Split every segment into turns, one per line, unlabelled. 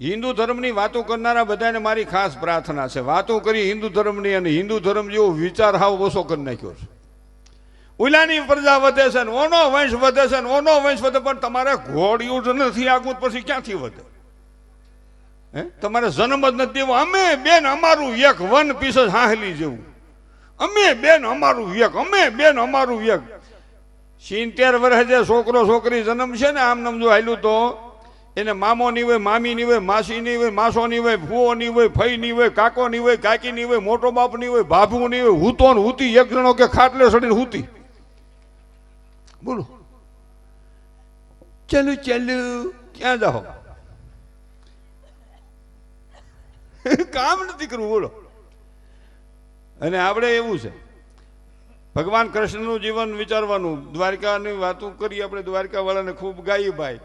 હિન્દુ ધર્મની વાતો કરનારા બધાને મારી ખાસ પ્રાર્થના છે, વાતો કરી હિન્દુ ધર્મની, અને હિન્દુ ધર્મ જેવો વિચાર હાવ ઓછો કરી નાખ્યો છે. ઉલાની પ્રજા વધે છે ને ઓનો વંશ વધે છે ને ઓનો વંશ વધે, પણ તમારે ઘોડિયું જ નથી આગું પછી ક્યાંથી વધે? હે, તમારે જન્મ જ નથી દેવો. અમે બેન અમારું એક વન પીસ જ હાહલી જેવું, અમે બેન અમારું એક, અમે બેન અમારું એક. 70 વર્ષ જે છોકરો છોકરી જન્મ છે ને, આમ નામ જો હાલ્યું તો એને મામો નહીં હોય, મામી નહીં હોય, માસી નહીં હોય, માસો નહીં હોય, ફૂઓ નહીં હોય, ફઈ નહીં હોય, કાકો નહીં હોય, કાકી નહીં હોય, મોટો બાપ નહીં હોય, ભાભુ નહીં હોય, હૂતો ને હૂતી એક જણો કે ખાટલે સડીને હૂતી. બોલો ચાલુ ચાલુ ક્યાં જાઓ? કામ નથી કરવું. બોલો. અને આપણે એવું છે, ભગવાન કૃષ્ણનું જીવન વિચારવાનું. દ્વારકાની વાતો કરી આપણે, દ્વારકા વાળાને ખૂબ ગાઈ ભાઈ,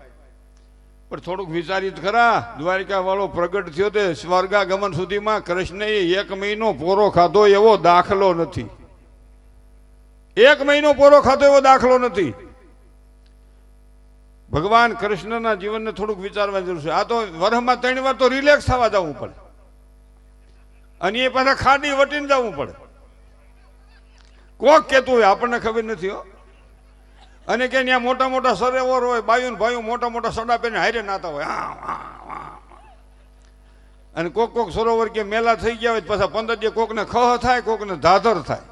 પણ થોડુંક વિચારિત ખરા. દ્વારકા વાળો પ્રગટ થયો તે સ્વર્ગાગમન સુધીમાં કૃષ્ણએ 1 મહિનો પોરો ખાધો એવો દાખલો નથી. 1 મહિનો પોરો ખાધો એવો દાખલો નથી. ભગવાન કૃષ્ણના જીવનને થોડુંક વિચારવાની જરૂર છે. આ તો વર્ષમાં 3 વાર તો રિલેક્સ થવા જવું પડે, અને એ પાછા ખાડી વટીને જવું પડે. કોક કહેતું હોય આપણને ખબર નથી હો. અને કે ત્યાં મોટા મોટા સરોવર હોય, બાયું ભાઈઓ મોટા મોટા સડા પહેરીને હારે નાતા હોય. અને કોક કોક સરોવર કે મેલા થઈ ગયા હોય, પાછા 15 દિવસ કોકને ખહ થાય, કોકને ધાધર થાય,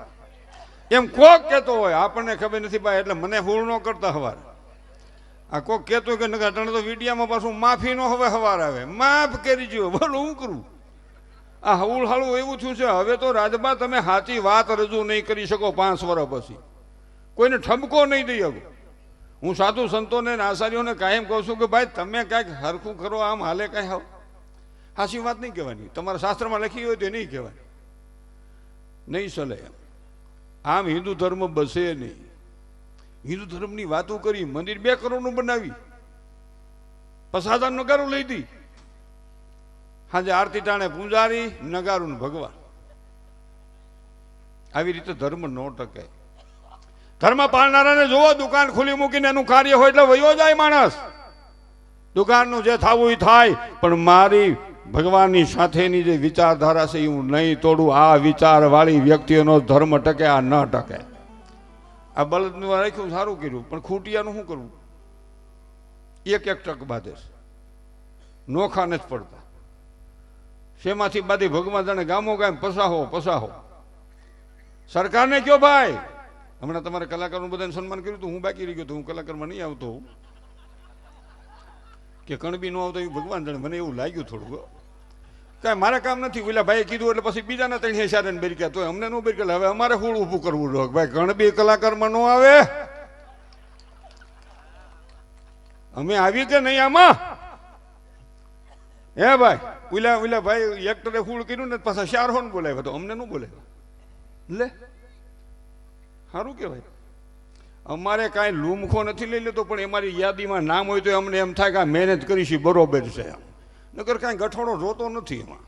એમ કોક કહેતો હોય. આપણને ખબર નથી ભાઈ, એટલે મને હુળ ન કરતા હવાર. આ કોક કહેતો કે નકા તને તો વિડીયામાં પાછું માફી નો હવે હવાર આવે, માફ કરી જો. બોલો હું કરું? આ હવળ હાળું એવું થયું છે. હવે તો રાજબા તમે સાચી વાત રજૂ નહીં કરી શકો 5 વર્ષ પછી. કોઈને ઠપકો નહીં દઈ શકું. હું સાધુ સંતોને આચાર્યોને કાયમ કહું છું કે ભાઈ તમે કાંઈક હરખું કરો, આમ હાલે કાંઈ હાવ સાચી વાત નહીં કહેવાની. તમારા શાસ્ત્રમાં લખી હોય તો નહીં કહેવાની, નહીં ચલે. આમ હિન્દુ ધર્મ બસે નહીં. હિન્દુ ધર્મની વાતો કરી, મંદિર 2 કરોડનું બનાવી, 50,000 નગારું લઈ દી, હાજે આરતી ટાણે પૂંજારી, નગારું ભગવાન. આવી રીતે ધર્મ ન ટકે. ધર્મ પાળનારાને જોવો, દુકાન ખુલ્લી મૂકીને એનું કાર્ય હોય એટલે વયો જાય માણસ. દુકાનનું જે થવું એ થાય, પણ મારી ભગવાનની સાથેની જે વિચારધારા છે એ હું નહીં તોડું. આ વિચાર વાળી વ્યક્તિઓનો ધર્મ ટકે, આ ન ટકે. આ બળદનું રાખ્યું સારું કર્યું, પણ ખૂટિયાનું શું કરવું? એક ટક બાંધે છે, નોખા નથી પડતા. શેમાંથી બાધી ભગવાન જાણે ગામો ગામ પસાહો. સરકારને કયો ભાઈ, હમણાં તમારે કલાકારનું બધાને સન્માન કર્યું હતું, હું બાકી રહી ગયો તો હું કલાકારમાં નહીં આવતો કે કણબી ન આવતો એવું ભગવાન જાણે. મને એવું લાગ્યું થોડું, કાંઈ મારે કામ નથી. ઓલા ભાઈ કીધું એટલે પછી બીજાના 3 સારે બેરક્યા, તો અમને ન બેરક્યા. હવે અમારે હુળ ઊભું કરવું રહ્યો ભાઈ, કણબી કલાકારમાં ન આવે. અમે આવી કે નહીં આમાં? હે ભાઈ, ઓલા ભાઈ એક્ટરે હુળ કર્યું ને પાછા શારહોન બોલાવ્યા, તો અમને ન બોલાવ્યા. લે સારું કહેવાય. અમારે કાંઈ લૂમખો નથી લઈ લેતો, પણ અમારી યાદીમાં નામ હોય તો અમને એમ થાય કે આ મહેનત કરીશી બરોબર છે. નકર કાંઈ ગઠોડો જોતો નથી એમાં.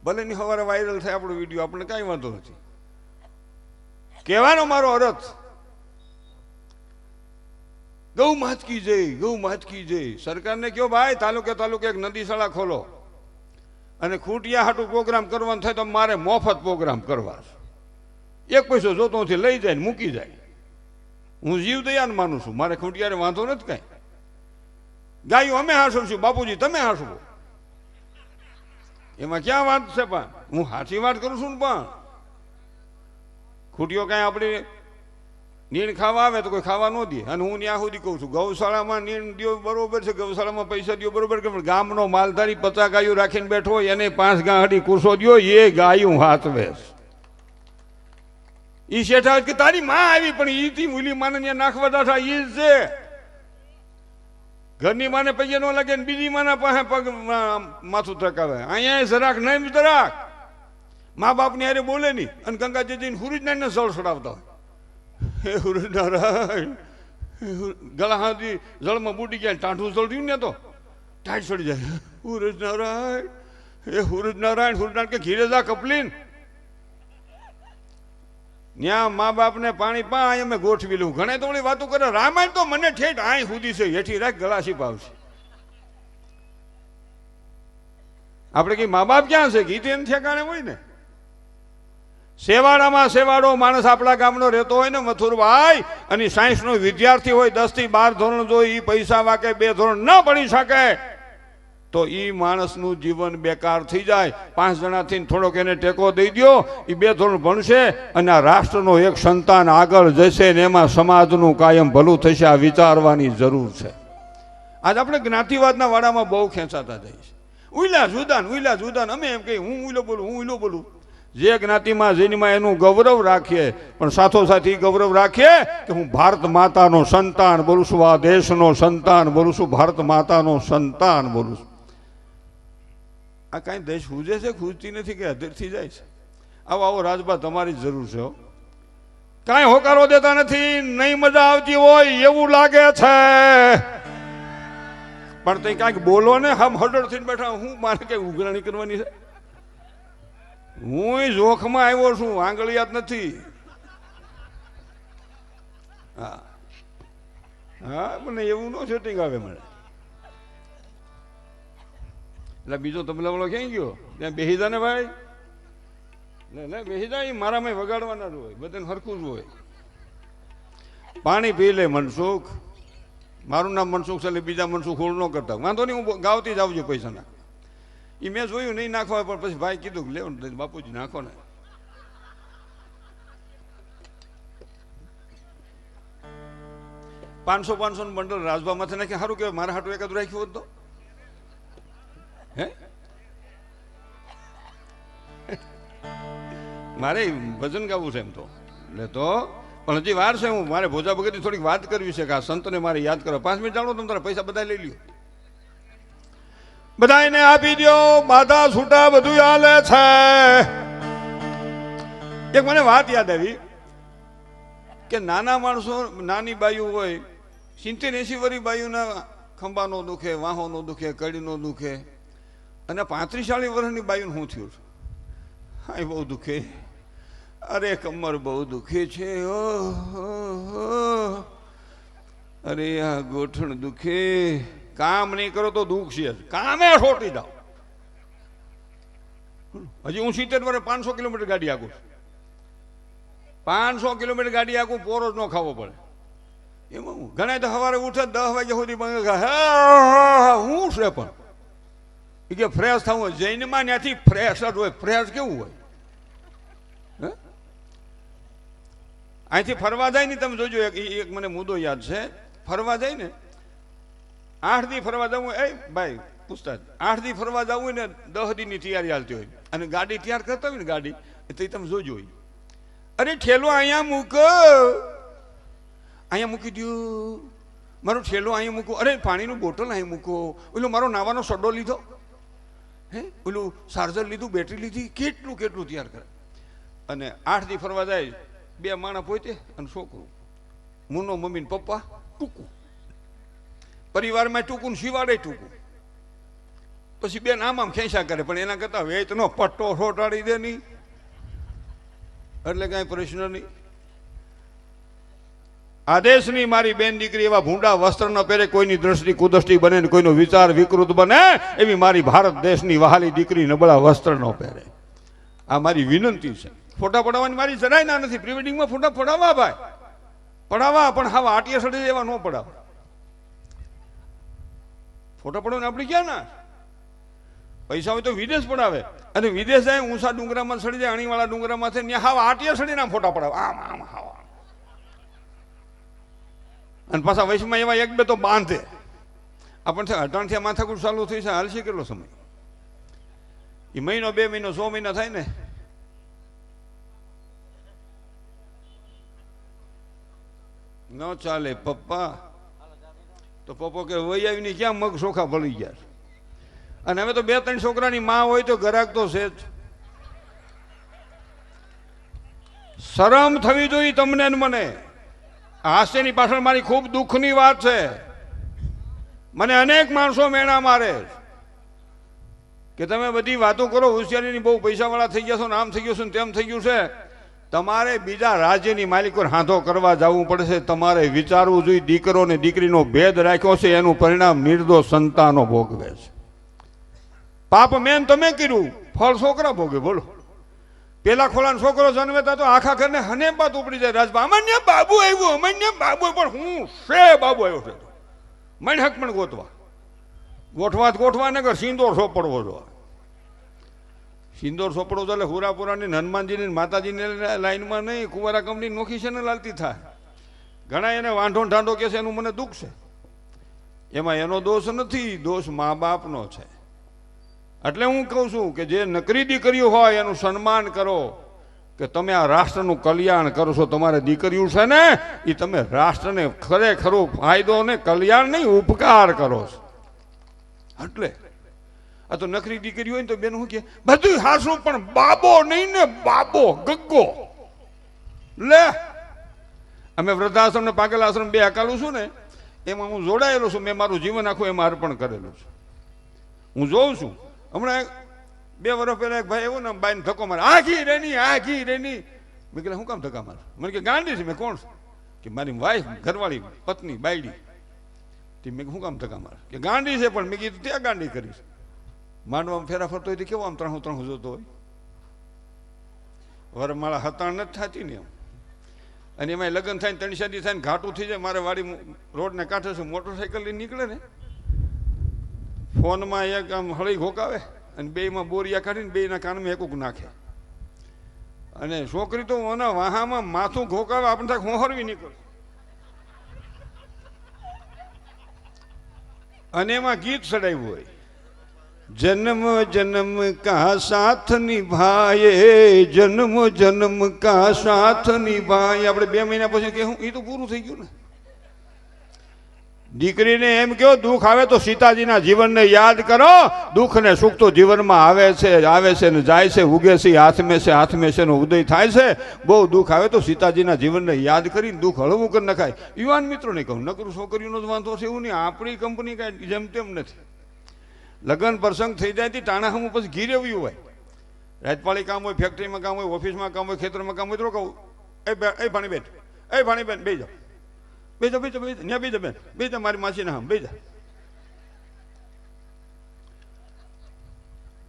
ભલે ની સવારે વાયરલ થાય આપણો વિડીયો, આપણને કાંઈ વાંધો નથી. કહેવાનો મારો અર્થ, ગૌ માત કી જય, ગૌ માત કી જય. સરકારને કહો ભાઈ, તાલુકે એક નદી શાળા ખોલો, અને ખૂટિયા હાટું પ્રોગ્રામ કરવાનો થાય તો મારે મફત પ્રોગ્રામ કરવા. 1 પૈસો જોતો નથી, લઈ જાય ને મૂકી જાય. હું જીવ દયાન માનું છું, મારે ખૂટિયારે વાંધો નથી કાંઈ. ગાયું અમે હાંસવશું, બાપુજી તમે હાંસવો, એમાં ક્યાં વાત છે? પણ હું સાચી વાત કરું છું ને. પણ ખૂટીઓ કાંઈ આપણે નીણ ખાવા આવે તો કોઈ ખાવા ન દે. અને હું ત્યાં સુધી કહું છું, ગૌશાળામાં નીણ દો બરોબર છે, ગૌશાળામાં પૈસા દો બરોબર, કે ગામનો માલધારી 50 ગાયો રાખીને બેઠો હોય, એને 5 ગાંહડી કુરસો દો, એ ગાયું હાથવે. ઈ શેઠા કે તારી માં આવી, પણ ઈથી મૂલી માને ત્યાં નાખવા દાઠા ઈ જ છે. ઘરની માને પૈયે ન લાગે ને બીજી માના પાસે પગ માથું થકાવે. અહીંયા જરાક નહીં જરાક મા બાપની હારે બોલે નહીં. અને ગંગાજીને હુરજનારાયણને જળ ચડાવતા હોય. હે હુરજનારાયણ, ગળા હાથી જળમાં બુડી ગયા, ટાઢું જળ થયું ને તો ટાઈટ ચડી જાય. હુરજનારાયણ, હે હુરજનારાયણ. હુરજનારાયણ કે ઘીરે જા કપલીન. ત્યાં મા બાપને પાણી પા, અમે ગોઠવી લઉં. ઘણે તો ઓલી વાતો કરે. રામાયણ તો મને ઠેઠ આય સુધી છે, હેઠી રાખ ગળા છીપાવશે. આપણે કઈ મા બાપ ક્યાં છે? ગીત એને ઠેકાણે હોય ને. સેવાડામાં સેવાડો માણસ આપણા ગામનો રહેતો હોય ને મથુરભાઈ, અને સાયન્સનો વિદ્યાર્થી હોય, 10 થી 12 ધોરણ જો એ પૈસા વાકે 2 ધોરણ ન ભણી શકે તો એ માણસનું જીવન બેકાર થઈ જાય. 5 જણાથી થોડોક એને ટેકો દઈ દો, એ 2 ધોરણ ભણશે અને આ રાષ્ટ્રનો એક સંતાન આગળ જશે ને એમાં સમાજનું કાયમ ભલું થશે. આ વિચારવાની જરૂર છે. આજ આપણે જ્ઞાતિવાદના વાડામાં બહુ ખેંચાતા જઈએ છીએ. ઉઈલા જુદાન અમે એમ કહીએ હું ઉઈલો બોલું. જે જ્ઞાતિમાં જેનીમાં એનું ગૌરવ રાખીએ, પણ સાથોસાથ એ ગૌરવ રાખીએ કે હું ભારત માતાનો સંતાન બોલું છું, આ દેશનો સંતાન બોલું છું, ભારત માતાનો સંતાન બોલું છું. આ કાંઈ દેશ ખૂજે છે? ખૂજતી નથી કે અધીરથી જાય છે? આવો રાજભા તમારી જરૂર છે. કાંઈ હોકારો દેતા નથી, નહીં મજા આવતી હોય એવું લાગે છે, પણ તે કાંઈક બોલો ને. હમ હડળ થઈને બેઠા, હું મારે કઈ ઉઘરાણી કરવાની છે? હું જોખમાં આવ્યો છું, આંગળિયાત નથી. હા મને એવું ન સેટિંગ આવે મને. એટલે બીજો તબલા વાળો ક્યાં ગયો? ત્યાં બેસી જા ને ભાઈ, લે બેસી જા. એ મારામાં વગાડવાના જ હોય, બધાને હરખું જ હોય. પાણી પી લે મનસુખ. મારું નામ મનસુખ છે એટલે બીજા મનસુખ હોળ ન કરતા. વાંધો નહીં, હું ગાવતી જ આવજો પૈસાના. એ મેં જોયું નહીં નાખવા, પણ પછી ભાઈ કીધું કે લેવું બાપુજી નાખો ને. પાંચસો નું બંડલ રાજભા માથે નાખી. સારું કહેવાય, મારા હાટું એકાદ રાખ્યું હોત તો. હે મારે ભજન ગાવું છે એમ તો, એટલે તો પણ હજી વાર છે. હું મારે ભોજા ભગતની થોડીક વાત કરવી છે કે આ સંતને મારે યાદ કરો. 5 મિનિટ જાણો તમે તારા પૈસા બધા લઈ લ્યો, બધા એને આપી દો, બાધા છૂટા બધું હાલે છે. એક મને વાત યાદ આવી કે નાના માણસો, નાની બાયું હોય, 70-80 વર્ષની બાયુના ખંભાનો દુખે, વાહોનો દુખે, કડીનો દુખે, અને 35-40 વર્ષની બાયુને શું થયું? હા બહુ દુખે, અરે કમર બહુ દુખે છે, અરે આ ગોઠણ દુખે. કામ નહીં કરો તો દુઃખ છે, કામે છોટી જાઓ. હજી હું 70 વર્ષે 500 કિલોમીટર ગાડી આકું છું. 500 કિલોમીટર ગાડી આકું, પોરો જ ન ખાવો પડે. એમાં હું ઘણા તો સવારે ઉઠે 10 વાગ્યા સુધી હું છે, પણ એ કે ફ્રેશ થવું હોય. જૈનમાં ત્યાંથી ફ્રેશ જ હોય. ફ્રેશ કેવું હોય? અહીંથી ફરવા જાય ને, તમે જોજો, એક મને મુદ્દો યાદ છે. ફરવા જાય ને, 8 દી ફરવા જવું. એ ભાઈ પૂછતા 8 દી ફરવા જવું હોય ને, 10 દીની તૈયારી હાલતી હોય, અને ગાડી તૈયાર કરતા હોય ને ગાડી, તો તમે જોજો, અરે ઠેલો અહીંયા મૂકો, અહીંયા મૂકી દો, મારો ઠેલો અહીંયા મૂકો, અરે પાણીનું બોટલ અહીં મૂકો, ઓલો મારો નાવાનો સડ્ડો લીધો, હે ઓલું ચાર્જર લીધું, બેટરી લીધી, કેટલું તૈયાર કરે. અને 8 દી ફરવા જાય, 2 માણસ પોતે અને છોકરું, મુનો મમ્મી ને પપ્પા, ટૂંકું પરિવારમાં ટૂંકું, શિવાડે ટૂંકું. પછી બેન આમ ખેંચા કરે, પણ એના કરતા વેચનો પટ્ટો છોટાડી દે નહીં, એટલે કાંઈ પ્રશ્ન નહીં. આ દેશની મારી બેન દીકરી એવા ભૂંડા વસ્ત્ર ન પહેરે, કોઈની દ્રષ્ટિ કુદૃષ્ટિ બને ને કોઈનો વિચાર વિકૃત બને, એવી મારી ભારત દેશની વહાલી દીકરી નબળા વસ્ત્ર ન પહેરે. આ મારી વિનંતી છે. ફોટા પડાવવાની મારી જરાય ના નથી. પ્રી વેડિંગમાં ફોટા પડાવવા ભાઈ, પડાવવા, પણ હવે આટીએ સડી એવા ન પડાવવા. ફોટા પડવાને આપણે ક્યાં ના? પૈસા હોય તો વિદેશ પડાવે, અને વિદેશ જાય ઊંચા ડુંગરામાં સડી જાય, અણીવાળા ડુંગરામાં થાય, ત્યાં હાવ આટીએ સડીને ફોટા પડાવે, આમ હાવા. અને પાછા વૈશમાં એવા 1-2 તો બાંધે. આપણને 18 માથાકૂટ ચાલુ થઈ છે. હાલશે કેટલો સમય? એ મહિનો, 2 મહિનો, 100 મહિના થાય ને. ન ચાલે પપ્પા. તો પપ્પો કે વહી આવીને ક્યાં મગ ચોખા ભળી ગયા. અને હવે તો 2-3 છોકરાની માં હોય તો ગરાક તો છે જ. શરમ થવી જોઈએ તમને ને મને. હાસ્યની પાછળ મારી ખૂબ દુઃખની વાત છે. મને અનેક માણસો મેણા મારે કે તમે બધી વાતો કરો, હોશિયારીની બહુ પૈસાવાળા થઈ ગયા છો ને, આમ થઈ ગયું છે ને તેમ થઈ ગયું છે. તમારે બીજા રાજ્યની માલિકો હાથો કરવા જવું પડશે. તમારે વિચારવું જોઈએ, દીકરો ને દીકરીનો ભેદ રાખ્યો છે, એનું પરિણામ નિર્દોષ સંતાનો ભોગવે છે. પાપ મેન તમે કર્યું, ફળ છોકરા ભોગે. બોલો, પેલા ખોલાનો છોકરો જન્મેતા તો આખા ઘરને હને બાત ઉપડી જાય. રાજભા અમાન્ય બાબુ આવ્યું, અમાન્ય બાબુ, પણ હું છે બાબુ આવ્યો છે. મને હક પણ ગોઠવા ને કર સિંદોર સોપડવો જો. સિંદોર સોપડો તો એટલે હુરાપુરાની હનુમાનજીની માતાજીની લાઈનમાં નહીં, કુંવારા કંપની નોખી છે ને લાલતી થાય. ઘણા એને વાંઢો ઠાંડો કે છે, એનું મને દુઃખ છે. એમાં એનો દોષ નથી, દોષ મા બાપનો છે. એટલે હું કહું છું કે જે નકરી દીકરીઓ હોય એનું સન્માન કરો, કે તમે આ રાષ્ટ્રનું કલ્યાણ કરો છો. તમારે દીકરીઓ છે ને એ તમે રાષ્ટ્રને ખરેખરો ફાયદો ને કલ્યાણ નહીં, ઉપકાર કરો છો. એટલે આ તો નકરી દીકરી હોય ને તો બેન શું કે બધું હાસું, પણ બાબો નહીં ને, બાબો ગગ્ગો. લે, અમે વૃદ્ધાશ્રમ ને પાગલ આશ્રમ બે અકાલું છું ને, એમાં હું જોડાયેલો છું. મેં મારું જીવન આખું એમાં અર્પણ કરેલું છે. હું જોઉં છું. હમણાં 2 વર્ષ પહેલા એક ભાઈ એવું ને બાઈને ધક્કો મારે, આખી રેની. મેં કીધું શું કામ ધક્કા મારે? મને કે ગાંડી છે. મેં કોણ? કે મારી વાઈફ, ઘરવાળી, પત્ની, બાયડી. મેં શું કામ ધક્કા મારે? કે ગાંડી છે. પણ મેં કીધું ત્યાં ગાંડી કરીશ. માંડવામાં ફેરા ફરતો હોય તો કેવો આમ ત્રણ જોતો હોય. વરમાળા હતાણ નથી થતી ને એમ. અને એમાં લગ્ન થાય ને 3 શાદી થાય ને ઘાટું થઈ જાય. મારે વાડી રોડને કાંઠે છે, મોટરસાઇકલ લઈને નીકળે ને, ફોનમાં એક આમ હળી ઘોકાવે અને બેમાં બોરિયા કાઢીને બેના કાનમાં એકુક નાખે. અને છોકરી તો ઓના વાહામાં માથું ઘોકાવે, આપણે થાય હોહરવી નીકળે. અને એમાં ગીત ચડાવ્યું હોય, જન્મ જન્મ કા સાથ નિભાયે, જન્મ જન્મ કા સાથ નિભાયે. આપણે 2 મહિના પછી કે હું એ તો પૂરું થઈ ગયું ને. દીકરીને એમ કહો દુઃખ આવે તો સીતાજીના જીવનને યાદ કરો. દુઃખ ને સુખ તો જીવનમાં આવે છે ને જાય છે, ઉગે છે, હાથમે છે નો ઉદય થાય છે. બહુ દુઃખ આવે તો સીતાજીના જીવનને યાદ કરીને દુઃખ હળવું કરી નખાય. યુવાન મિત્રોને કહું, નકરું છોકરીઓનો જ વાંધો છે એવું નહીં. આપણી કંપની કાંઈ જેમ તેમ નથી. લગ્ન પ્રસંગ થઈ જાય ટાણા હમ પછી ઘી રહેવું હોય. રાજપાળી કામ હોય, ફેક્ટરીમાં કામ હોય, ઓફિસમાં કામ હોય, ખેતરમાં કામ હોય તો કહું, એ ભાણીબેન, બે જાઓ, ત્યાં બેજા બેન, બેજા મારી માસીના હમ બેજા.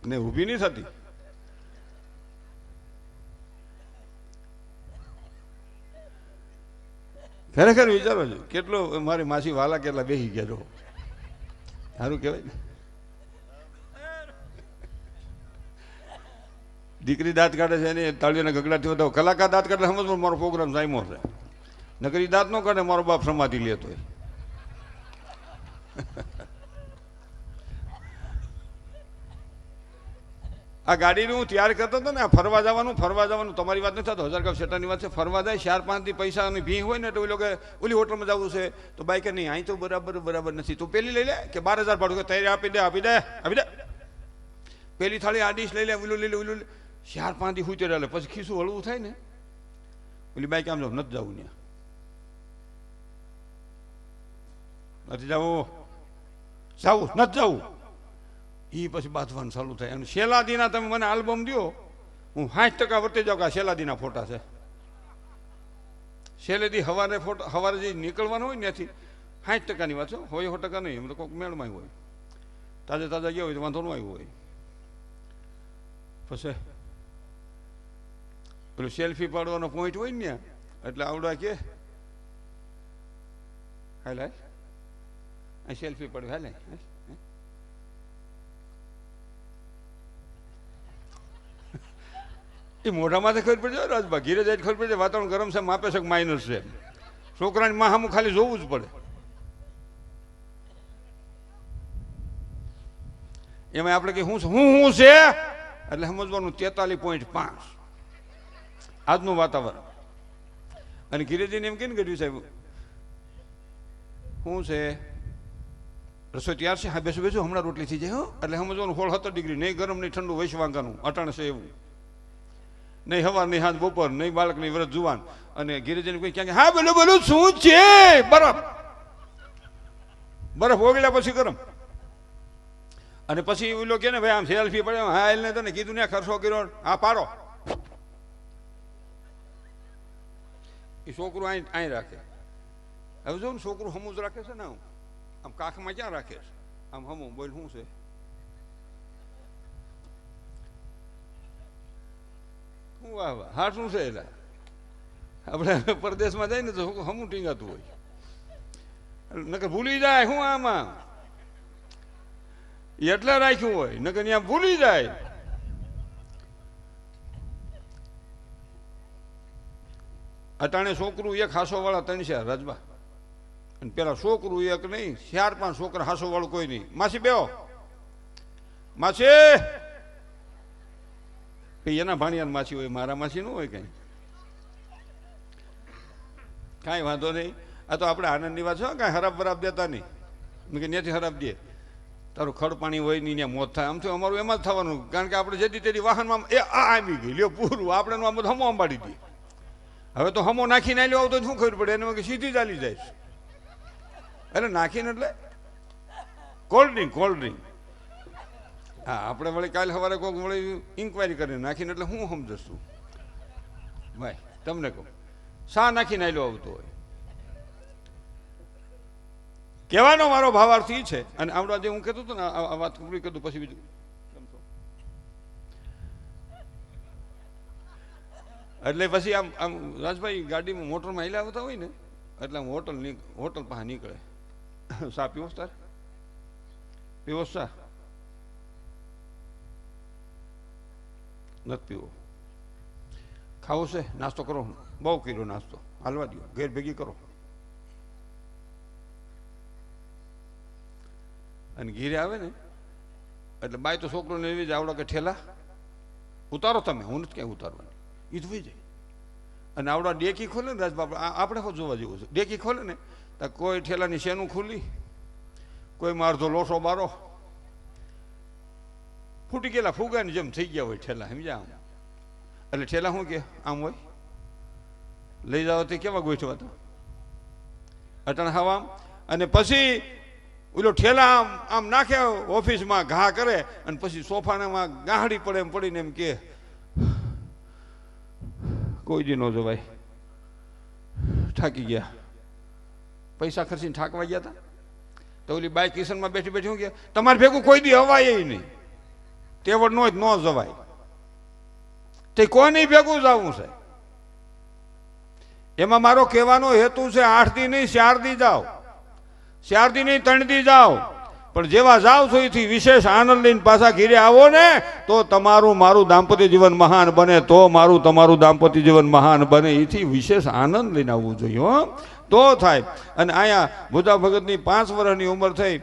ને ઊભી નહીં થતી. ખરેખર વિચારો છો કેટલો મારી માસી વાલા કેટલા બેસી ગયા છો. સારું કહેવાય ને. દીકરી દાંત કાઢે છે એની તાળીઓના ગગડાથી વધાવો. કલાકાર દાંત કાઢે સમજ મારો પ્રોગ્રામ જામ્યો છે. નકરી દાંત ન કાઢે મારો બાપ સમાધિ લેતો હોય. આ ગાડીનું હું તૈયાર કરતો હતો ને, ફરવા જવાનું તમારી વાત નથી થતો, 1000 કપ સેટાની વાત છે. ફરવા જાય 4-5 દી પૈસાની ભી હોય ને તો લોકો ઓલી હોટલમાં જવું છે તો બાઈક નહીં, અહીં તો બરાબર નથી, તું પેલી લઈ લે કે 12,000 ભાડું કે તૈયારી આપી દે. પેલી થાળી આ ડીશ લઈ લે, ઓલું લઈ લે. 4-5 દી હુઈ લે, પછી ખીસું હળવું થાય ને, ઓલી બાઈક આમ જાવ નથી જવું, નથી જવું. એ પછી બાંધવાનું ચાલુ થાય. અને શેલાદીના તમે મને આલ્બમ દો, હું 60% વર્તી જાઉં કે આ શેલાદીના ફોટા છે. શેલેદી હવારે જે નીકળવાનું હોય ને ત્યાંથી 60%ની વાત છે, હોય 100% નહીં. એમ તો કોઈક મેળમાં હોય, તાજા ગયા હોય તો વાંધો ન આવ્યો હોય. પછી પેલું સેલ્ફી પાડવાનો પોઈન્ટ હોય ને, એટલે આવડા કે હાલ સેલ્ફી પડે હાલે. એ મોઢામાંથી ખબર પડી જાય રાજભા, ઘીરે જાય ખબર પડી જાય વાતાવરણ ગરમ છે, માપે છે માઇનસ છે. છોકરાની માહામું ખાલી જોવું જ પડે. એમાં આપણે કે હું છે એટલે સમજવાનું 43.5 આજનું વાતાવરણ. અને ગિરેજીને એમ કેમ કર્યું સાહેબ શું છે રસોઈ તૈયાર છે, હા બેસો હમણાં રોટલી થઈ જાય. એટલે સમજવાનું 16-17 ડિગ્રી, નહીં ગરમ નહીં ઠંડુ, વૈશ્વાંગાનું અટાણ છે એવું. નહીં હવાર નહીં હાથ બપોર, નહીં બાળક નહીં વ્રત જુવાન. અને ગિરેજીને કોઈ ક્યાં હા બોલો શું છે, બરફ ઓગળ્યા પછી ગરમ. અને પછી ઓલો કે ને ભાઈ આમ સેલ્ફી પડે, હા એને તને કીધું ને ખર્ચો કર્યો, હા પાડો. એ છોકરું અહીં રાખે. હવે જો ને છોકરું હમું જ રાખે છે ને, આમ કાખમાં ક્યાં રાખે છે, આમ હમું બોલ શું છે વાહ વાહ હા શું છે એટલે આપણે પરદેશમાં જાય ને તો હમું ટીંગાતું હોય નકર ભૂલી જાય શું આમાં એટલે રાખ્યું હોય નકર ત્યાં ભૂલી જાય. અટાણે છોકરું એક હાસો વાળા 3 છે રાજબા અને પેલા છોકરું એક નહીં 4-5 છોકરા હાસો વાળું કોઈ નહીં. માસી બેહો માસી એના ભાણિયાની માસી હોય મારા માસી ન હોય કઈ કાંઈ વાંધો નહીં. આ તો આપણે આનંદની વાત છે કાંઈ હરાબ બરાબ દેતા નહીં. મેં કે ત્યાંથી હરાબ દે તારું ખડ પાણી હોય નહીં ત્યાં મોત થાય. આમ તો અમારું એમાં જ થવાનું કારણ કે આપણે જેથી તેથી વાહનમાં એ આ આવી ગઈ લ્યો પૂરું આપણે આમ બધું હમો અંબાડી દઈએ. હવે તો હમો નાખીને આવ્યો આવું તો શું ખબર પડે એને કે સીધી ચાલી જાય એટલે નાખીને એટલે કોલ્ડ ડ્રિંક હા આપણે વળી કાલે સવારે કોઈક વળી ઇન્કવાયરી કરીને નાખીને એટલે હું સમજશું ભાઈ તમને કહું શા નાખીને આવ્યો આવતો હોય. કહેવાનો મારો ભાવાર્થ એ છે અને આવડા જે હું કહેતો હતો ને આ વાત પૂરી કીધું પછી બીજું એટલે પછી આમ રાજભાઈ ગાડીમાં મોટરમાં હેલા આવતા હોય ને એટલે આમ હોટલ પાસે નીકળે શા પીવોસ તાર પીવોસ શા નથી પીવો ખાવો છે નાસ્તો કરો બહુ કર્યો નાસ્તો હાલવા દો ઘેર ભેગી કરો અને ઘીરે આવે ને એટલે બાય તો છોકરોને એવી જ આવડો કે ઠેલા ઉતારો તમે હું નથી ક્યાંય ઉતારવાની એ જ થઈ જાય. અને આવડા ડેકી ખોલે ને રાજબાપ આપણે શું જોવા જેવું છે ડેકી ખોલે ને તો કોઈ ઠેલાની શેનું ખુલ્લી કોઈ મારધો લોસો બારો ફૂટી ગયેલા ફુગાની જેમ થઈ ગયા હોય ઠેલા સમજ્યા આમ એટલે ઠેલા શું કે આમ હોય લઈ જાવ તે કેવા ગોઠવા હતા અટણ હવા અને પછી ઓલો ઠેલા આમ નાખે ઓફિસમાં ઘા કરે અને પછી સોફાનામાં ગાહડી પડે એમ પડીને એમ કે કોઈ દી ન જવાય થાકી ગયા પૈસા ખર્ચીને થાકવા ગયા હતા તો ઓલી બાઈ કિશનમાં બેઠી બેઠી શું કે તમારે ભેગું કોઈ દી હવાય નહીં તેવડ નો જ ન જવાય તે કોની ભેગું જવું છે. એમાં મારો કહેવાનો હેતુ છે 8 દી નહીં 4 દી જાઓ 4 દી નહીં 3 દી જાઓ પણ જેવા જાઓ છો એથી વિશેષ આનંદ લઈને પાછા ઘીરે આવો ને તો તમારું મારું દાંપત્ય જીવન મહાન બને તો મારું તમારું દાંપત્ય જીવન મહાન બને એથી વિશેષ આનંદ લઈને આવવું જોઈએ હો તો થાય. અને અહીંયા ભુજા ભગતની 5 વર્ષની ઉંમર થઈ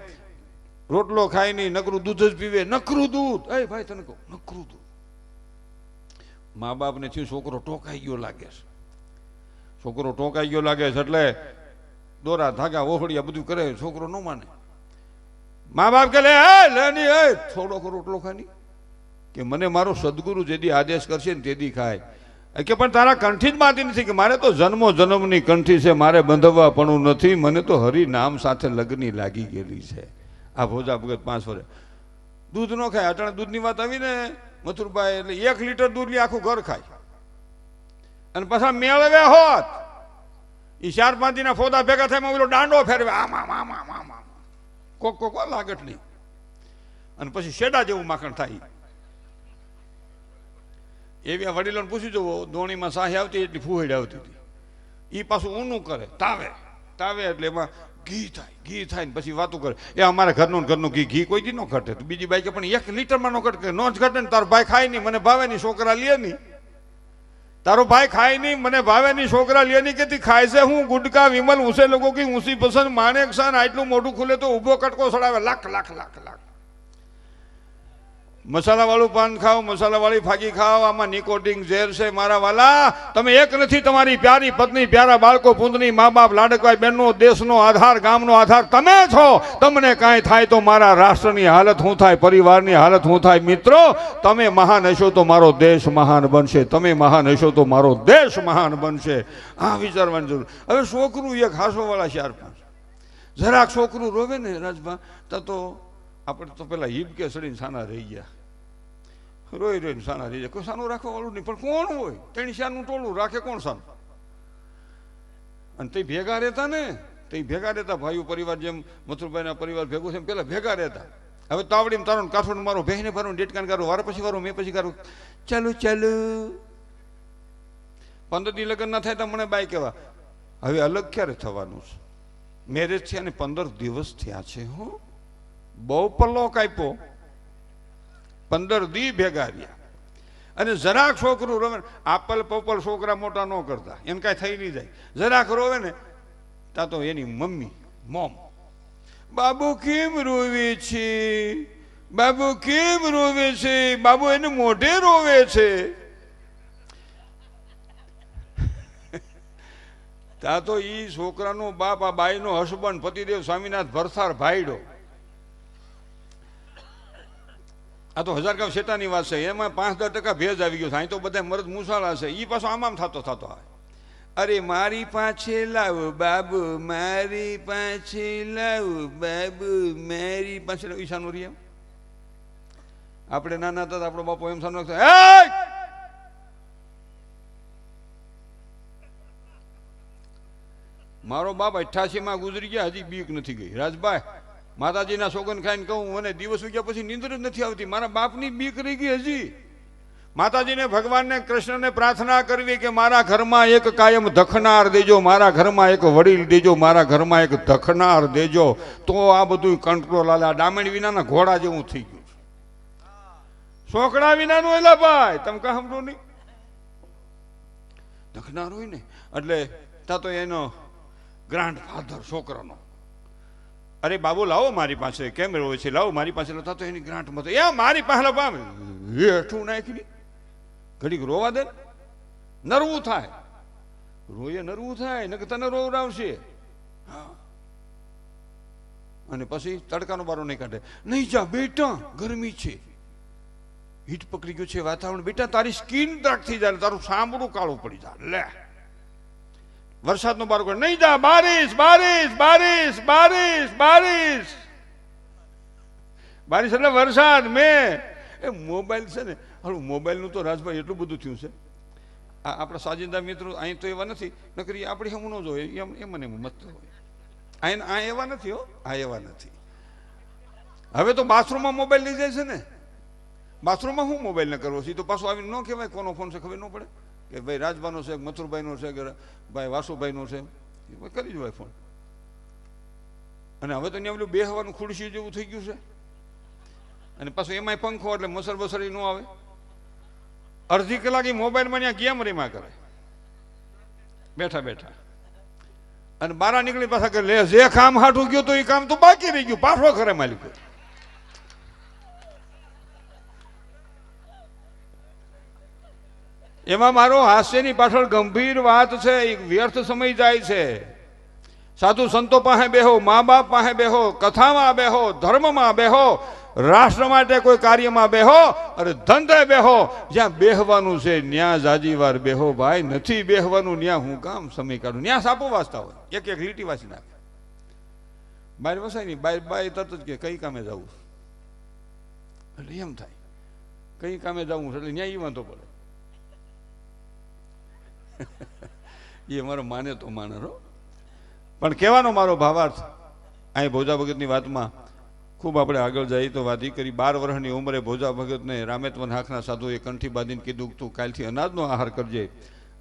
રોટલો ખાય નહીં નકરું દૂધ જ પીવે નકરું દૂધ એ ભાઈ તને કહું નકરું દૂધ મા બાપને થયું છોકરો ટોકાઈ ગયો લાગે છે છોકરો ટોકાઈ ગયો લાગે છે એટલે દોરા ધાગા ઓહળિયા બધું કરે છોકરો ન માને. મા બાપ કે લે થોડોક રોટલો ખાની કે મને મારો સદગુરુ જેદી આદેશ કરશે ને તેદી ખાય કે પણ તારા કંઠી જ માતી નથી કે મારે તો જન્મો જન્મની કંઠી છે મારે બંધવા પણ નથી મને તો હરિ નામ સાથે લગ્ની લાગી ગયેલી છે. આ ભોજા ભગત 5 વર્ષ દૂધ ન ખાય અટાણે દૂધની વાત આવી ને મથુરભાઈ એટલે 1 લીટર દૂધ લી આખું ઘર ખાય અને પાછા મેળવે હોત એ 4-5 દીના ફોદા ભેગા થાય ઓલો દાંડો ફેરવે આમ આમ આમ આમ આમ આમ કોક લાગટ નહીં અને પછી શેડા જેવું માખણ થાય. એવી આ વડીલોને પૂછ્યું જુઓ દોણીમાં સાહી આવતી એટલી ફૂહેડ આવતી હતી એ પાછું ઊનું કરે તાવે એટલે એમાં ઘી થાય ને પછી વાતું કરે એ અમારે ઘરનું ઘી કોઈ દી ન ઘટે તો બીજી બાઈ કે પણ 1 લીટરમાં ન ઘટે ન જ ઘટે ને તારો ભાઈ ખાય નહીં મને ભાવે નહીં છોકરા લે નહીં તારો ભાઈ ખાય નહીં મને ભાવે નહીં છોકરા લે નહીં કે ખાય છે હું ગુટકા વિમલ ઊંસે લોકો की ઊંસી પસંદ માણેક શાન આટલું મોઢું ખુલે તો ઊભો કટકો સડાવે લાખ લાખ લાખ લાખ મસાલા વાળું પાન ખાઓ મસાલા વાળી ફાગી ખાઓ આમાં નિકોટિન ઝેર છે મારા વાલા તમે એક નથી તમારી પ્યારી પત્ની પ્યારા બાળકો પુંદની મા બાપ લાડકવાઈ બહેનો દેશનો આધાર ગામનો આધાર તમે છો તમને કાંઈ થાય તો મારા રાષ્ટ્રની હાલત શું થાય પરિવારની હાલત શું થાય મિત્રો તમે મહાન હશો તો મારો દેશ મહાન બનશે તમે મહાન હશો તો મારો દેશ મહાન બનશે આ વિચારવાની જરૂર. હવે છોકરું એક હાસો વાળા 4-5 જરાક છોકરું રોવે ને રાજભા તો આપણે તો પેલા હિબ કે સડીને સાના રહી ગયા રોઈને સાના રહી જાય કોઈ સાનું રાખવા વાળું નહીં પણ કોણ હોય તેની શાનું ટોળું રાખે કોણ સાનું અને તે ભેગા રહેતા ને તે ભેગા રહેતા ભાઈઓ પરિવાર જેમ મથુરભાઈના પરિવાર ભેગું છે પેલા ભેગા રહેતા. હવે તાવડીમાં તારો કાઠોડ મારો ભેહને ભરો ડેટકાન કરો વાર પછી વારો મેં પછી કરું ચાલુ ચાલુ 15 દી લગ્ન ના થાય તો મને બાઈ કહેવા હવે અલગ ક્યારે થવાનું છે? મેરેજ થયા ને 15 દિવસ થયા છે. હું બહુ પલ્લો કાપ્યો. 15 દી ભેગા રહ્યા અને જરાક છોકરું રોવે, આપલ પપલ છોકરા મોટા ન કરતા, એને કાંઈ થઈ નહીં જાય. જરાક રોવે ને ત્યાં તો એની મમ્મી મોમ, બાબુ કેમ રોવે છે, બાબુ કેમ રોવે છે, બાબુ એને મોઢે રોવે છે. ત્યાં તો ઈ છોકરાનો બાપ આ બાઈનો હસબન્ડ પતિદેવ સ્વામિનાથ ભરથાર ભાઈડો. આ તો હજારગાંવ શેટાની વાત છે, એમાં 5-10% ભેજ આવી ગયો છે. અહીં તો બધા મરદ મુસાળા છે. એ પાછો આમ થતો આવે, અરે મારી પાસે લાવો બાબુ, મારી પાસે લાવો બાબુ, મારી પાસે ઈશાનું રે. આપણે નાના હતા આપણો બાપો એમ સાનો મારો બાપ 88 ગુજરી ગયા, હજી બીક નથી ગઈ. રાજભાઈ માતાજીના સોગન ખાઈને કહું, મને દિવસ ઉગ્યા પછી નીંદર જ નથી આવતી. મારા બાપની બીક રહી ગઈ હજી. માતાજીને ભગવાનને કૃષ્ણને પ્રાર્થના કરવી કે મારા ઘરમાં એક કાયમ દખનાર દેજો, મારા ઘરમાં એક વડીલ દેજો, મારા ઘરમાં એક દખનાર દેજો, તો આ બધું કંટ્રોલ આલે. આ ડામણ વિનાના ઘોડા જેવું થઈ ગયું. સોકડા વિનાનું એલા ભાઈ, તમે કાં સમજો નહીં. દખનાર હોય ને એટલે ત્યાં તો એનો ગ્રાન્ડ ફાધર છોકરાનો, અરે બાબુ લાવો મારી પાસે, કેમ રોવે છે, લાવો મારી પાસે. તો એની ગ્રાન્ટ મત એ મારી પાસે પામે હેઠું નાખી ઘડીક રોવા દે, નરવું થાય. રોયે નરવું થાય ને તને રોવડાવશે. હા, અને પછી તડકાનો બારો નહીં કાઢે. નહીં જા બેટા, ગરમી છે, હીટ પકડી ગયું છે વાતાવરણ, બેટા તારી સ્કીન ડાર્ક થઈ જાય, તારું સાંભળું કાળું પડી જાય. લે વરસાદનો બારો કાઢે, નહીં જા, બારિશ બારિશ બારિશ બારિશ બારિશ બારિશ એટલે વરસાદ. મેં એ મોબાઈલ છે ને, હાલું મોબાઈલનું તો રાજભાઈ એટલું બધું થયું છે. આ આપણા સાજિંદા મિત્રો અહીં તો એવા નથી, નકરી આપણી હમ ન જોઈએ એમ મને મત હોય. અહીં આ એવા નથી હો, આ એવા નથી. હવે તો બાથરૂમમાં મોબાઈલ લઈ જાય છે ને, બાથરૂમમાં હું મોબાઈલ ન કરવો છે, તો પાછું આવીને ન કહેવાય કોનો ફોન છે, ખબર ન પડે કે ભાઈ રાજભાનો છે, મથુરભાઈનો છે, કે ભાઈ વાસુભાઈનો છે, કરી જ ભાઈ ફોન. અને હવે તો ત્યાં પેલું બેહવાનું ખુરશી જેવું થઈ ગયું છે, અને પાછું એમાંય પંખો એટલે મસર બસરી ન આવે. અડધી કલાક એ મોબાઈલમાં ત્યાં ગેમ રમ્યા કરે બેઠા બેઠા, અને બારા નીકળી પાછા કે લે જે કામ હાટું ગયો તો એ કામ તો બાકી રહી ગયું, પાછો કરે માલિક. એમાં મારો હાસ્યની પાછળ ગંભીર વાત છે, એક વ્યર્થ સમય જાય છે. સાધુ સંતો પાસે બેહો, મા બાપ પાસે બેહો, કથામાં બેહો, ધર્મમાં બેહો, રાષ્ટ્ર માટે કોઈ કાર્યમાં બેહો, અરે ધંધે બેહો. જ્યાં બેહવાનું છે ત્યાં જાજી વાર બેહો ભાઈ, નથી બેહવાનું ત્યાં હું કામ સમય કાઢું. ત્યાં સાપો વાંચતા હોય, એક એક લીટી વાંચી નાખે. બહાર વસાય નહીં, બાય તરત જ કે કઈ કામે જવું, એટલે એમ થાય કઈ કામે જવું, એટલે ત્યાં એ વાંધો પડે. એ મારો માને તો માણરો, પણ કહેવાનો મારો ભાવાર્થ અહીં ભોજા ભગતની વાતમાં ખૂબ આપણે આગળ જઈએ તો વાત કરી. 12 વર્ષની ઉંમરે ભોજા ભગતને રામેત્વન હાંખના સાધુએ કંઠી બાંધીને કીધું તું કાલથી અનાજનો આહાર કરજે.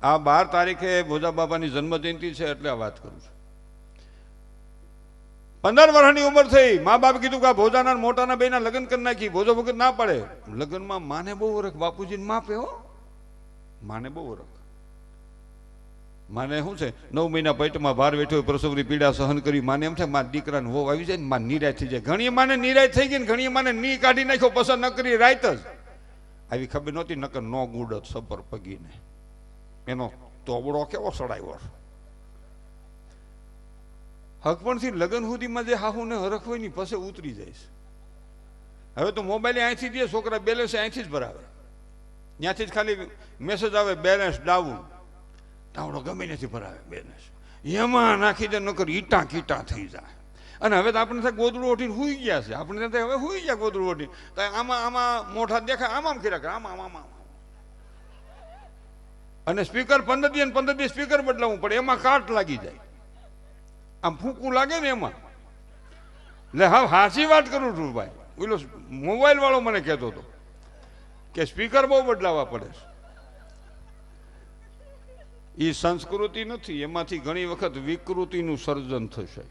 આ 12 તારીખે ભોજા બાબાની જન્મજયંતિ છે એટલે આ વાત કરું છું. 15 વર્ષની ઉંમર થઈ, મા બાપ કીધું કે ભોજાના મોટાના બેના લગ્ન કરી નાખી. ભોજો ભગત ના પડે. લગ્નમાં માને બહુ વરખ, બાપુજીને માપે હો, માને બહુ વરખ. માને શું છે 9 મહિના પેટમાં ભાર બેઠો, પ્રસવની પીડા સહન કરી. માને એમ થાય મારા દીકરાને વહુ આવી જાય ને મારે નિરાશ થઈ જાય. ઘણી માને નિરાશ થઈ ગઈ ને ઘણી માને ની કાઢી નાખ્યો, પસંદ ન કરી રાત જ આવી. ખબર નહોતી નકર નો ગુડત સબર પગીને એનો તોબડો કેવો સડાયો. હકપણથી લગ્ન સુધીમાં જે હાહુને હરખ હોય ને પછી ઉતરી જાય. હવે તો મોબાઈલ અહીંથી દે, છોકરા બેલેન્સ અહીંથી જ ભરાવે, ત્યાંથી જ ખાલી મેસેજ આવે બેલેન્સ ડાઉન. તાવડો ગમે નથી ભરાવે બેલેન્સ, એમાં નાખી દે, નકર ઈટા કીટા થઈ જાય. અને હવે તો આપણે ગોદડું ઓઠીને હુઈ ગયા છે, આપણે હવે હુઈ ગયા ગોદડું ઓઠી. તો આમાં મોઢા દેખાય, આમ કર્યા કરે, આમ. અને સ્પીકર 15 દી 15 દી સ્પીકર બદલાવવું પડે, એમાં કાટ લાગી જાય, આમ ફૂંકું લાગે ને એમાં. એટલે હા હાચી વાત કરું છું ભાઈ. ઓલો મોબાઈલ વાળો મને કહેતો હતો કે સ્પીકર બહુ બદલાવવા પડે છે. એ સંસ્કૃતિ નથી, એમાંથી ઘણી વખત વિકૃતિનું સર્જન થશે.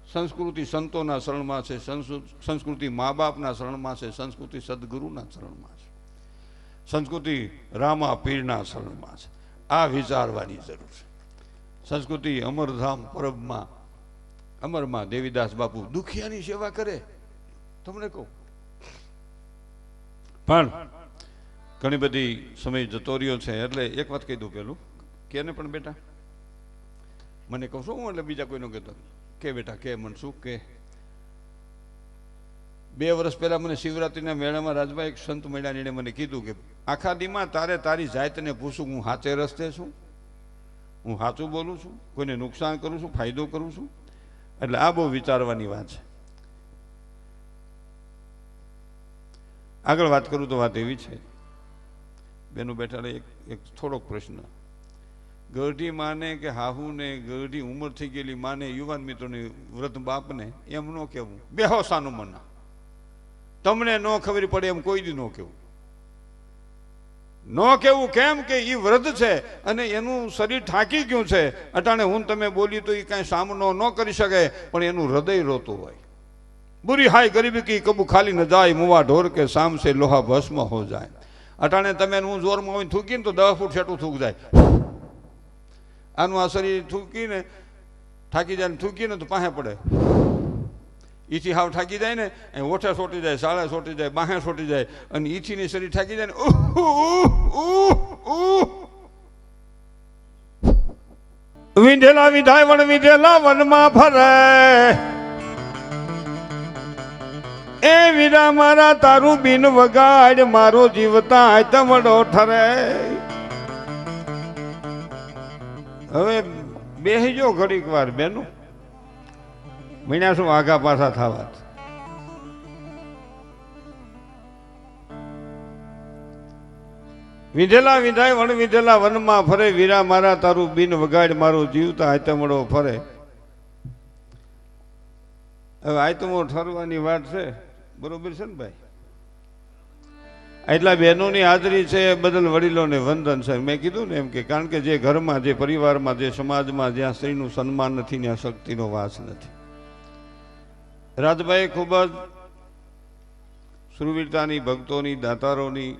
સંસ્કૃતિ સંતોના શરણમાં છે, સંસ્કૃતિ મા બાપના શરણમાં છે, સંસ્કૃતિ સદગુરુના શરણમાં છે, સંસ્કૃતિ રામા પીરના શરણમાં છે. આ વિચારવાની જરૂર છે. સંસ્કૃતિ અમરધામ પરબમાં અમરમાં દેવીદાસ બાપુ દુખિયાની સેવા કરે, તમને કહું. પણ ઘણી બધી સમય જતો રહ્યો છે એટલે એક વાત કહી દઉં. પેલું કેને પણ બેટા મને કહું છું હું, એટલે બીજા કોઈનો કહેતો કે બેટા કે મનસુખ કે 2 વર્ષ પહેલા મને શિવરાત્રિના મેળામાં રાજભાઈ એક સંત મળ્યા, એને મને કીધું કે આખા દીમાં તારે તારી જાતને પૂછું હું સાચે રસ્તે છું, હું સાચું બોલું છું, કોઈને નુકસાન કરું છું, ફાયદો કરું છું. એટલે આ બહુ વિચારવાની વાત છે. આગળ વાત કરું તો વાત એવી છે, બેનું બેઠા એક થોડોક પ્રશ્ન. ગઢી માને કે હાહુને, ગઢી ઉંમર થઈ ગયેલી માને, યુવાન મિત્રોને, વૃદ્ધ બાપને એમ ન કહેવું બેહોસાનું મના. તમને ન ખબર પડે એમ કોઈ દી ન કહેવું. ન કહેવું કેમ કે એ વૃદ્ધ છે અને એનું શરીર થાકી ગયું છે. અટાણે હું તમે બોલી તો એ કાંઈ સામનો ન કરી શકે, પણ એનું હૃદય રોતું હોય. बुरी हाय गरीबी की कबू खाली न जाए, मुआ ढोर के शाम से लोहा भस्म हो जाए. अटाणे तमे हूँ जोर में थूकी तो 10 फूट छेटू थूक जाए. आनु आ शरीर थूकी ने ठाकी जाए, थूकी ने तो पाहे पड़े. ईथी हाव ठाकी जाए ने ओठे सोटी जाए, साड़े सोटी जाए, बाहे सोटी जाए, अने ईथी ने शरीर ठाकी जाए विधेला विधाय वन विधेला वन में फरे ए वीरा मारा तारू बिन वगाड़ मारो जीवता तमड़ो ठरे. હવે બેહજો ઘડીક વાર બેનું, મીણા શું આગા પાછા થવા. વિધેલા વિધાય વણ વિધેલા વનમાં ફરે, વીરા મારા તારું બિન વગાડ મારો જીવતા આયતમડો ફરે. હવે આયતમો ઠરવાની વાત છે, બરોબર છે ને ભાઈ? એટલા બહેનોની હાજરી છે એ બદલ વડીલોને વંદન છે. મેં કીધું ને એમ કે કારણ કે જે ઘરમાં, જે પરિવારમાં, જે સમાજમાં જ્યાં સ્ત્રીનું સન્માન નથી ત્યાં શક્તિનો વાસ નથી. રાજભાઈ ખૂબ જ સુરવીરતાની, ભક્તોની, દાતારોની,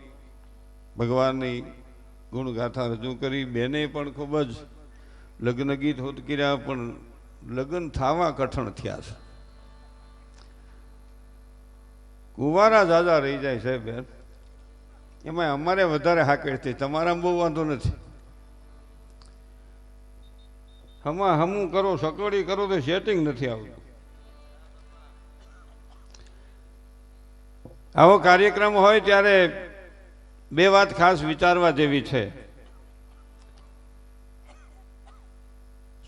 ભગવાનની ગુણગાથા રજૂ કરી. બેને પણ ખૂબ જ લગ્ન ગીત હોત કર્યા, પણ લગ્ન થવા કઠણ થયા છે. કુંવારા જાજા રહી જાય સાહેબ બેન, એમાં અમારે વધારે હાકેડ થઈ, તમારામાં બહુ વાંધો નથી. હમું કરો, સકડી કરો તો સેટિંગ નથી આવતું. આવો કાર્યક્રમ હોય ત્યારે 2 વાત ખાસ વિચારવા જેવી છે.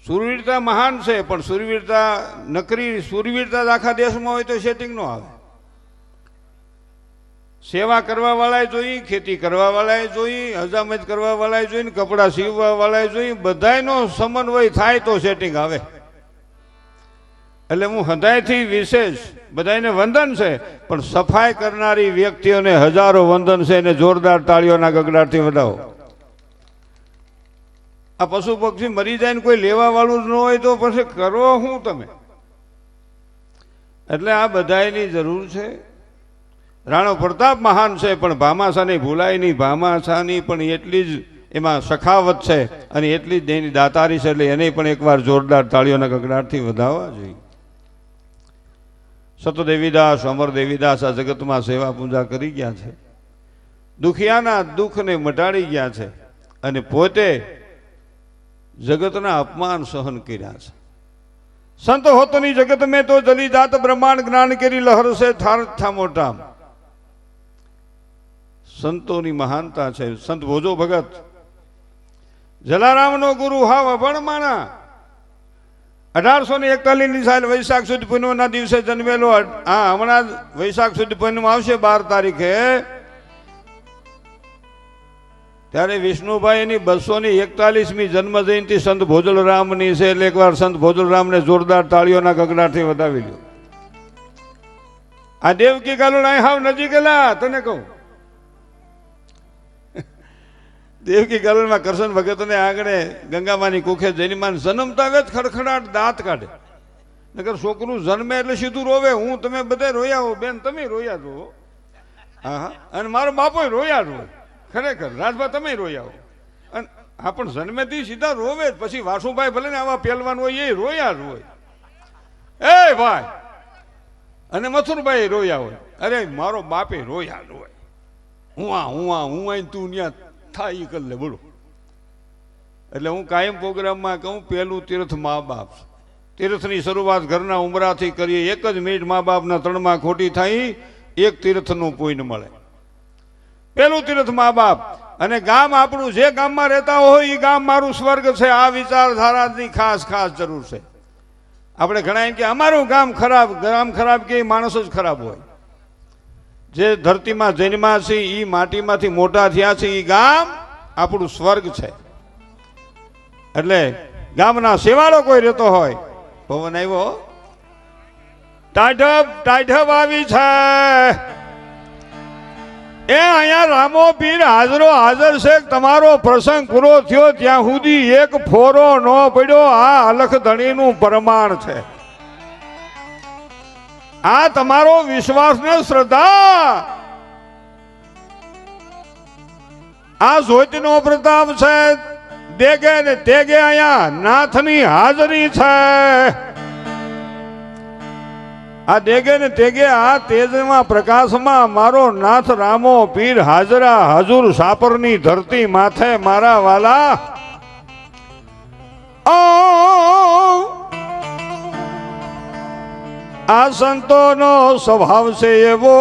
સુરવીરતા મહાન છે, પણ સુરવીરતા નકરી સુરવીરતા આખા દેશમાં હોય તો સેટિંગ ન આવે. સેવા કરવા વાળાએ જોઈ, ખેતી કરવા વાળાએ જોઈ, હજામત કરવા વાળાએ જોઈ, કપડાં સીવવા વાળાએ જોઈ, બધાયનો સમન્વય થાય તો સેટિંગ આવે. એટલે હું હૃદયથી વિશેષ બધાને વંદન છે, પણ સફાઈ કરનારી વ્યક્તિઓને હજારો વંદન છે, એને જોરદાર તાળીઓના ગગડાટથી વધાવો. આ પશુ પક્ષી મરી જાય ને કોઈ લેવા વાળું જ ન હોય તો પછી કરો શું તમે? એટલે આ બધાની જરૂર છે. રાણો પ્રતાપ મહાન છે, પણ ભામાશાની ભૂલાય નહીં. ભામાશાની પણ એટલી જ એમાં સખાવત છે અને એટલી જ એની દાતારી છે, એટલે એને પણ એકવાર જોરદાર તાળીઓના ગગડાટથી વધાવવા જોઈએ. સત દેવીદાસ, અમર દેવીદાસ આ જગતમાં સેવા પૂજા કરી ગયા છે, દુખિયાના દુઃખને મટાડી ગયા છે અને પોતે જગતના અપમાન સહન કર્યા છે. સંત હોતની જગત મેં તો જલી જાત બ્રહ્માંડ જ્ઞાન કરી લહર છે થાર મોટા. સંતોની મહાનતા છે. સંત ભોજો ભગત જલારામનો ગુરુ હાવ અભણ માણા, 1841 સાલ વૈશાખ સુદ પૂનમના દિવસે જન્મેલો. હા, હમણાં વૈશાખ સુદ પૂનમ આવશે 12 તારીખે, ત્યારે વિષ્ણુભાઈ એની 241મી જન્મ જયંતિ સંત ભોજલરામની છે. એટલે એકવાર સંત ભોજલરામને જોરદાર તાળીઓના ગગડાટથી વધાવી લ્યો. આ દેવકી કાલુડા હાવ નજીક એલા તને કહું, દેવકી ગલનમાં કરશન ભગતને આંગણે ગંગામાની કુખે જૈનમાન જન્મતા આવે જ ખડખડાટ દાંત કાઢે. નકર છોકરું જન્મે એટલે સીધું રોવે. હું તમે બધા રોયા હો બેન, તમે રોયા છો. હા હા, અને મારો બાપો રોયા જ હોય ખરેખર. રાજભા તમે રોયા હો. અને હા, પણ જન્મેથી સીધા રોવે જ. પછી વાસુભાઈ ભલે ને આવા પહેલવાન હોય એ રોયા જ હોય. એ ભાઈ, અને મથુરભાઈ રોયા હોય. અરે મારો બાપે રોયા જ હોય. હું આઈ તું ત્યાં થાય કરી લે બોલો. એટલે હું કાયમ પ્રોગ્રામમાં કહું, પહેલું તીર્થ મા બાપ. તીર્થની શરૂઆત ઘરના ઉમરાથી કરીએ. એક જ મિનિટ મા બાપના તણમાં ખોટી થાય, એક તીર્થનું પુણ્ય મળે. પહેલું તીર્થ મા બાપ. અને ગામ આપણું, જે ગામમાં રહેતા હોય એ ગામ મારું સ્વર્ગ છે. આ વિચારધારાની ખાસ ખાસ જરૂર છે. આપણે ઘણા એમ કે અમારું ગામ ખરાબ કે માણસ જ ખરાબ હોય. જે ધરતીમાં જન્મ્યા છે એ માટીમાંથી મોટા થયા છે એ ગામ આપણું સ્વર્ગ છે. એટલે ગામના સેવાળો કોઈ રહેતો હોય, પવન આવ્યો, ટાઢબ આવી છે એ અહીંયા રામો પીર હાજર છે. તમારો પ્રસંગ પૂરો થયો ત્યાં સુધી એક ફોરો ન પડ્યો. આ અલખ ધણીનું પ્રમાણ છે. આ તમારો વિશ્વાસ ને શ્રદ્ધા, આ જોતનો પ્રતાપ છે. દેગે ને તેગે અહીંયા નાથની હાજરી છે. આ દેગે ને તેગે આ તેજમાં પ્રકાશમાં મારો નાથ રામો પીર હાજરા હજુર સાપરની ધરતી માથે મારા વાલા. આ સંતોનો સ્વભાવ છે એવો,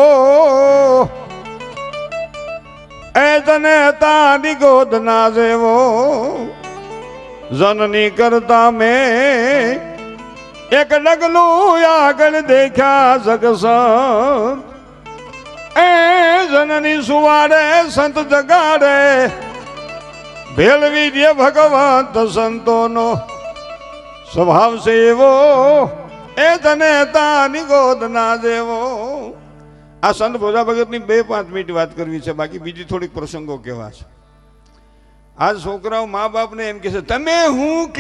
એ તને તાની ગોદના જેવો. જનની કરતા મેં એક ડગલું આગળ દેખ્યા જગસંત. એ જનની સુવાડે સંત જગાડે, ભેલવી દે ભગવંત સંતોનો સ્વભાવ છે એવો, એ તને તાની ગોદના જેવો. આ સંત ભોજા ભગતની 2-5 મિનિટ વાત કરવી છે, બાકી બીજી થોડીક પ્રસંગો કહેવા છે. આજ છોકરાઓ મા બાપને એમ કહે છે, તમે હું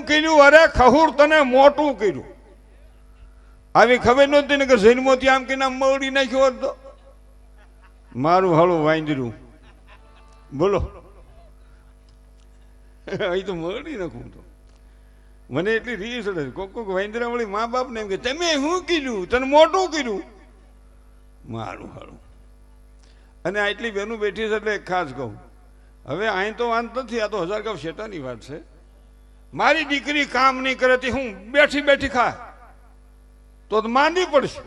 કીધું. અરે ખહુર તને મોટું કર્યું. આવી ખબર નહોતી ને કે જન્મોથી આમ કે નામ મળી નાખ્યો હતો. મારું હળું વાંદરું બોલો, અહીં તો મળી નાખું. તો મને એટલી રીસ ચડે. કોક વાંદરા વળી મા બાપને એમ કે તમે હું કીધું, તને મોટું કર્યું. મારું હારું. અને આટલી બહેનું બેઠી છે એટલે ખાસ કહું, હવે અહીં તો વાંધ નથી, આ તો હજાર ગાવ શેટાની વાત છે. મારી દીકરી કામ નહીં કરે તે હું બેઠી ખાય તો માંદી પડશે.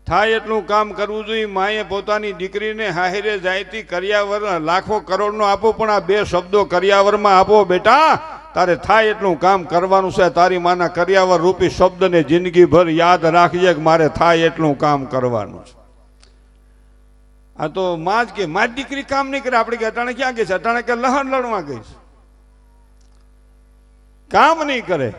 થાય એટલું કામ કરવું જોઈએ. માએ પોતાની દીકરીને હાહિરે જાયતી કર્યાવર લાખો કરોડનો આપો, પણ આ 2 શબ્દો કર્યાવરમાં આપો બેટા. તારે થાય એટલું કામ કરવાનું છે. તારી માના કર્યાવર રૂપી શબ્દને જિંદગીભર યાદ રાખજે કે મારે થાય એટલું કામ કરવાનું છે. આ તો માં જ કે મારી દીકરી કામ નહીં કરે. આપણે કે અટાણે ક્યાં ગઈ છે? અટાણે કે લહણ લડવા ગઈ છે, કામ નહીં કરે.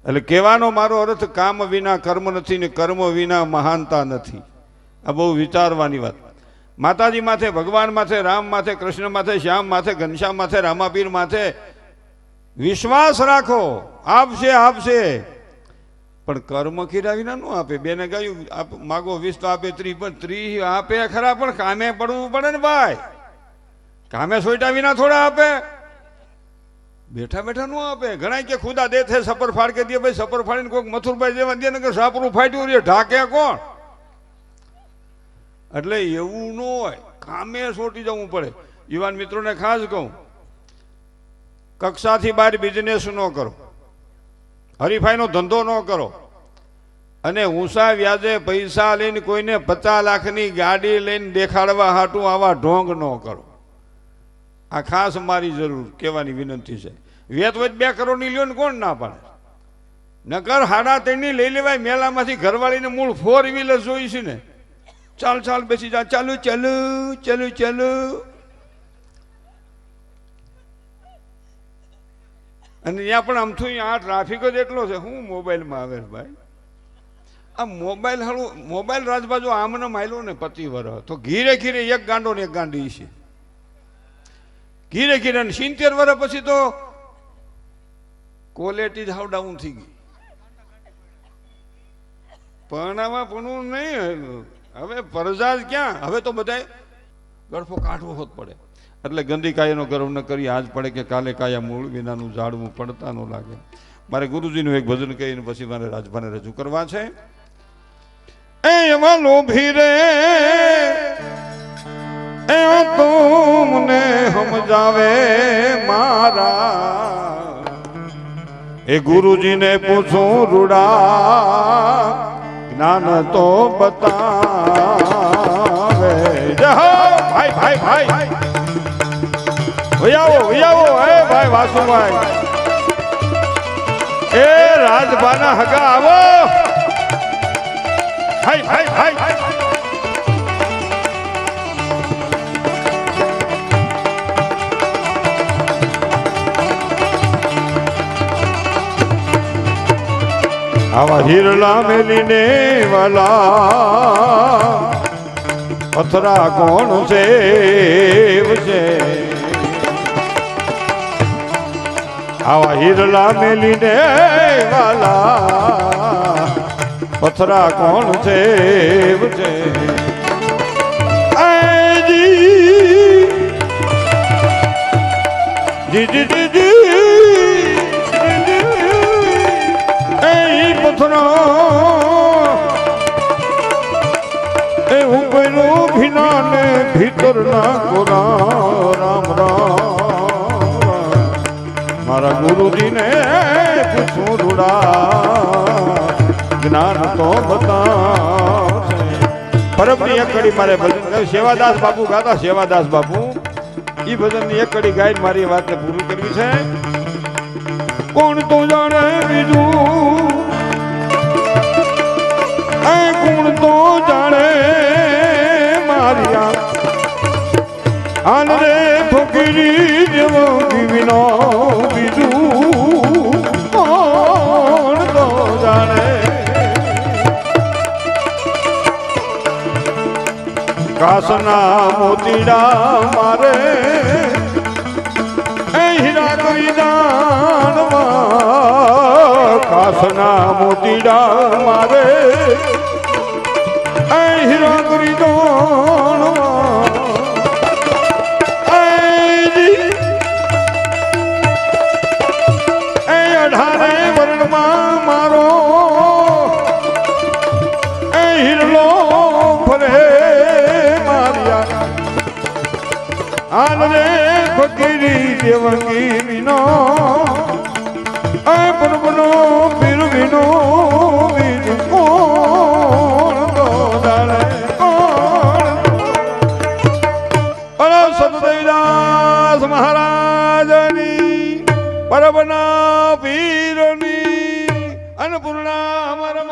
એટલે કહેવાનો મારો અર્થ કામ વિના કર્મ નથી ને કર્મ વિના મહાનતા નથી. આ બહુ વિચારવાની વાત. માતાજી માથે, ભગવાન માથે, રામ માથે, કૃષ્ણ માથે, શ્યામ માથે, ઘનશ્યામ માથે, રામાપીર માથે વિશ્વાસ રાખો. આપશે પણ કર્મ કર્યા વિના ન આપે. બેને કહ્યું માગો 20 તો આપે 30, પણ 30 આપે ખરા, પણ કામે પડવું પડે ને ભાઈ. કામે સોઈટા વિના થોડા આપે. બેઠા ન આપે. ઘણા કે ખુદા દે છે સપર ફાડ કે દે. ભાઈ સપર ફાડીને કોઈક મથુરભાઈ જેવા દે ને કે સાપરું ફાટ્યું રે, ઢાકે કોણ? એટલે એવું ન હોય, કામે સોટી જવું પડે. યુવાન મિત્રોને ખાસ કહું, કક્ષાથી બહાર બિઝનેસ ન કરો, હરીફાઈનો ધંધો ન કરો, અને ઊંચા વ્યાજે પૈસા લઈને કોઈને 50 લાખની ગાડી લઈને દેખાડવા હાટું આવા ઢોંગ ન કરો. આ ખાસ મારી જરૂર કહેવાની વિનંતી છે. વેત 2 કરોડની લ્યો ને કોણ ના પાડે? નકર 3.5 લઈ લેવાય. મેલામાંથી ઘરવાળીને મૂળ 4 વ્હીલર જોઈ છે ને, ચાલ બેસી જા, ચાલુ. અને ત્યાં પણ આમથું આ ટ્રાફિક જ એટલો છે. હું મોબાઈલમાં આવે ભાઈ, આ મોબાઈલ હાલું મોબાઈલ રાજબાજુ આમને માયલો ને પતિ વર તો ઘીરે ઘીરે એક ગાંડો ને એક ગાંડી છે ઘીરે ઘીરે 70 વર્ષ પછી તો ક્વોલિટી જ હાવ ડાઉન થઈ ગઈ પરણાવા પણ નહીં હવે પરજા જ ક્યાં હવે તો બધાય ગળફો કાઢવો હોત પડે એટલે ગંદી કાયાનો ગર્વ ન કરી આજ પડે કે કાલે કાયા મૂળ વિનાનું ઝાડવું પડતા ન લાગે મારે ગુરુજીનું એક ભજન કહીને પછી મારે રાજભાને રજૂ કરવા છે એમાં લોભી રે એ તુમને સમજાવે મારા એ ગુરુજીને પૂછું રૂડા જ્ઞાન તો બતાવે ભાઈ ભાઈ ભાઈ ભૈયાઓ હે ભાઈ વાસુભાઈ એ રાજભાના હગા આવો ભાઈ ભાઈ ભાઈ આવા હિરલા મેલીને વાલા પથરા કોણ છે આવા હિરલા મેલીને વાલા પથરા કોણ છે જી એ ઉપરો ભીના ને ભીતર ના ગોરા રામ રામ મારા ગુરુજી ને પૂછું રૂડા જ્ઞાન તો બતાવશે પરમની એક કડી મારે ભજન સેવાદાસ બાપુ ગાતા સેવાદાસ બાપુ ઈ ભજનની એક કડી ગાઈને મારી વાતને પૂરી કરવી છે કોણ તો જાણે બીજું કોણ તો જાણે મારિયા આન રે ફકીરી જેવો વિનો બીજું કોણ તો જાણે કાસના મોતીડા મારે હીરા કોઈ દાનમાં કાસના મોતીડા મારે હીરા કરી દોણમાં એ 18 વર્ણમાં મારો એ હીરલો ફરે મારિયા આન રે ફકીરી દેવંગી વિનો એ પરમનો પીર વિનો મહારાજની પરબના પીરની અન્નપૂર્ણા અમારા